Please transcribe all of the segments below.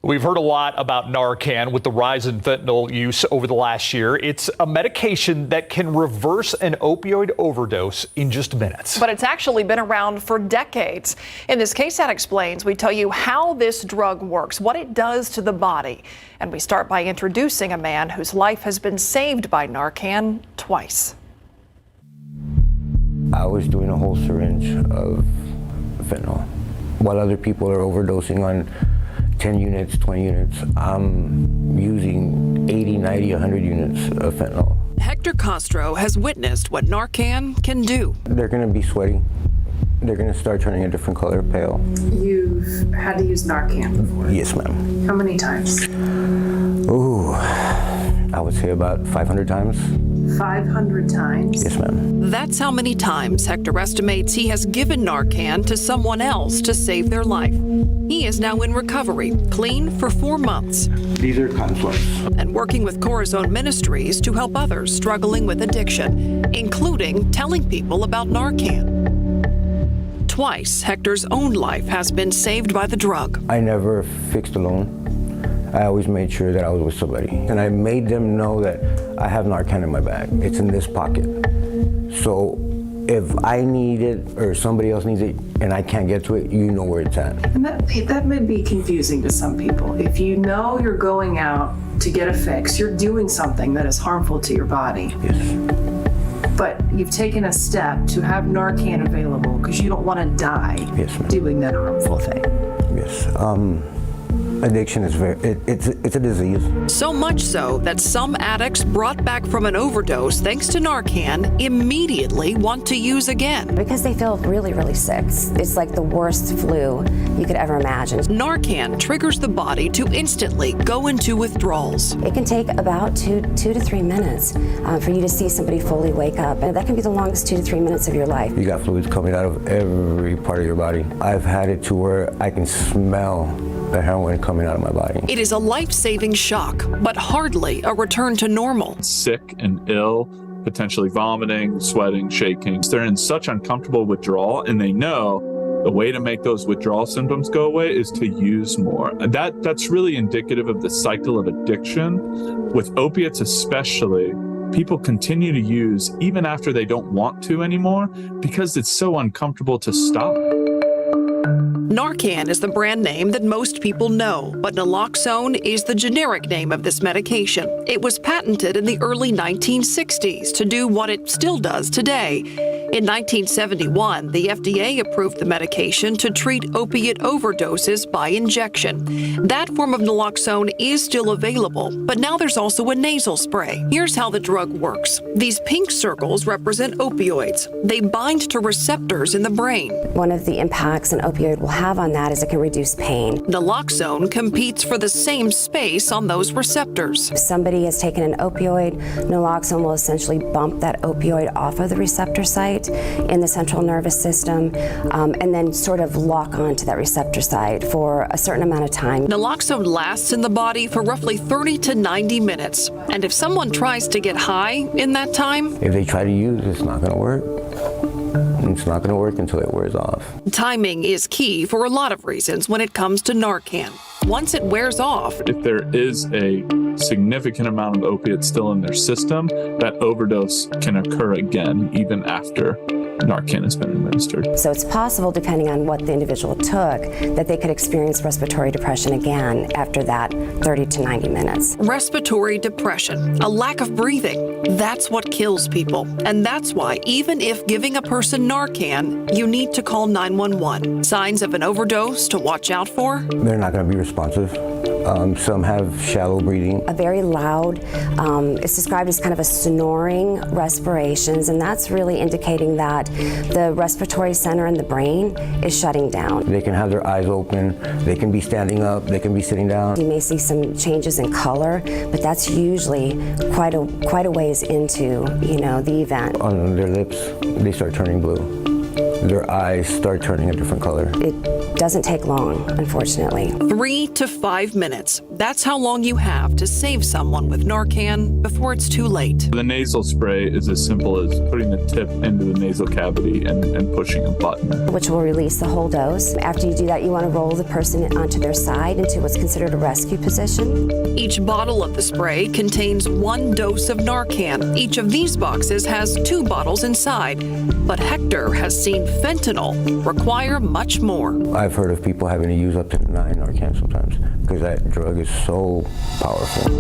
We've heard a lot about Narcan with the rise in fentanyl use over the last year. It's a medication that can reverse an opioid overdose in just minutes. But it's actually been around for decades. In this KSAT Explains, we tell you how this drug works, what it does to the body. And we start by introducing a man whose life has been saved by Narcan twice. I was doing a whole syringe of fentanyl while other people are overdosing on 10 units, 20 units. I'm using 80, 90, 100 units of fentanyl. Hector Castro has witnessed what Narcan can do. They're going to be sweaty. They're going to start turning a different color, pale. You've had to use Narcan before? Yes, ma'am. How many times? Ooh, I would say about 500 times. 500 times? Yes, ma'am. That's how many times Hector estimates he has given Narcan to someone else to save their life. He is now in recovery, clean for 4 months. These are cotton swabs. And working with Corazon Ministries to help others struggling with addiction, including telling people about Narcan. Twice, Hector's own life has been saved by the drug. I never fixed alone. I always made sure that I was with somebody. And I made them know that I have Narcan in my bag. It's in this pocket. So if I need it or somebody else needs it and I can't get to it, you know where it's at. And that may be confusing to some people. If you know you're going out to get a fix, you're doing something that is harmful to your body. Yes. But you've taken a step to have Narcan available because you don't want to die doing that harmful thing. Yes. Addiction is it's a disease. So much so that some addicts brought back from an overdose thanks to Narcan immediately want to use again. Because they feel really, really sick. It's like the worst flu you could ever imagine. Narcan triggers the body to instantly go into withdrawals. It can take about two to 3 minutes for you to see somebody fully wake up. And that can be the longest 2 to 3 minutes of your life. You got fluids coming out of every part of your body. I've had it to where I can smell the heroin coming out of my body. It is a life-saving shock, but hardly a return to normal. Sick and ill, potentially vomiting, sweating, shaking. They're in such uncomfortable withdrawal, and they know the way to make those withdrawal symptoms go away is to use more. And that's really indicative of the cycle of addiction. With opiates especially, people continue to use even after they don't want to anymore because it's so uncomfortable to stop. Narcan is the brand name that most people know, but naloxone is the generic name of this medication. It was patented in the early 1960s to do what it still does today. In 1971, the FDA approved the medication to treat opiate overdoses by injection. That form of naloxone is still available, but now there's also a nasal spray. Here's how the drug works. These pink circles represent opioids. They bind to receptors in the brain. One of the impacts an opioid will have on that is it can reduce pain. Naloxone competes for the same space on those receptors. If somebody has taken an opioid, naloxone will essentially bump that opioid off of the receptor site in the central nervous system and then sort of lock onto that receptor site for a certain amount of time. Naloxone lasts in the body for roughly 30 to 90 minutes. And if someone tries to get high in that time, if they try to use it, it's not going to work. It's not going to work until it wears off. Timing is key for a lot of reasons when it comes to Narcan. Once it wears off, if there is a significant amount of opiates still in their system, that overdose can occur again even after Narcan has been administered. So it's possible, depending on what the individual took, that they could experience respiratory depression again after that 30 to 90 minutes. Respiratory depression, a lack of breathing, that's what kills people. And that's why even if giving a person Narcan, you need to call 911. Signs of an overdose to watch out for? They're not going to be responsive. Some have shallow breathing. A very loud, it's described as kind of a snoring respirations, and that's really indicating that the respiratory center in the brain is shutting down. They can have their eyes open, they can be standing up, they can be sitting down. You may see some changes in color, but that's usually quite a ways into, the event. On their lips, they start turning blue. their eyes start turning a different color. It doesn't take long, unfortunately. 3 to 5 minutes. That's how long you have to save someone with Narcan before it's too late. The nasal spray is as simple as putting the tip into the nasal cavity and pushing a button. Which will release the whole dose. After you do that, you want to roll the person onto their side into what's considered a rescue position. Each bottle of the spray contains 1 dose of Narcan. Each of these boxes has 2 bottles inside. But Hector has seen fentanyl require much more. I've heard of people having to use up to 9 Narcan sometimes because that drug is so powerful.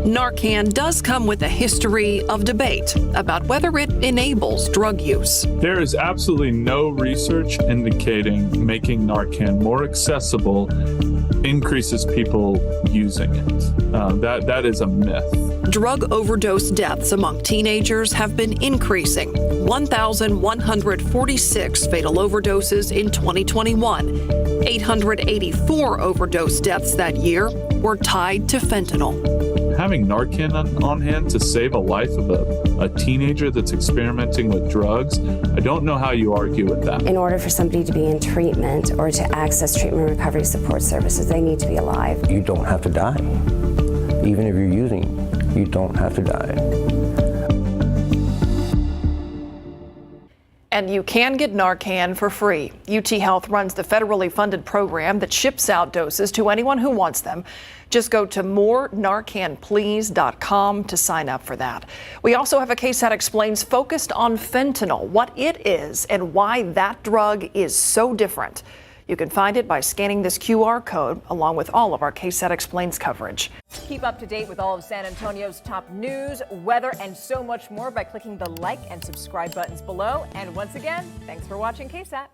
Narcan does come with a history of debate about whether it enables drug use. There is absolutely no research indicating making Narcan more accessible increases people using it. That is a myth. Drug overdose deaths among teenagers have been increasing. 1,146 fatal overdoses in 2021. 884 overdose deaths that year were tied to fentanyl. Having Narcan on hand to save a life of a teenager that's experimenting with drugs, I don't know how you argue with that. In order for somebody to be in treatment or to access treatment and recovery support services, they need to be alive. You don't have to die. Even if you're using, you don't have to die. And you can get Narcan for free. UT Health runs the federally funded program that ships out doses to anyone who wants them. Just go to morenarcanplease.com to sign up for that. We also have a KSAT Explains focused on fentanyl, what it is and why that drug is so different. You can find it by scanning this QR code along with all of our KSAT Explains coverage. Keep up to date with all of San Antonio's top news, weather, and so much more by clicking the like and subscribe buttons below. And once again, thanks for watching KSAT.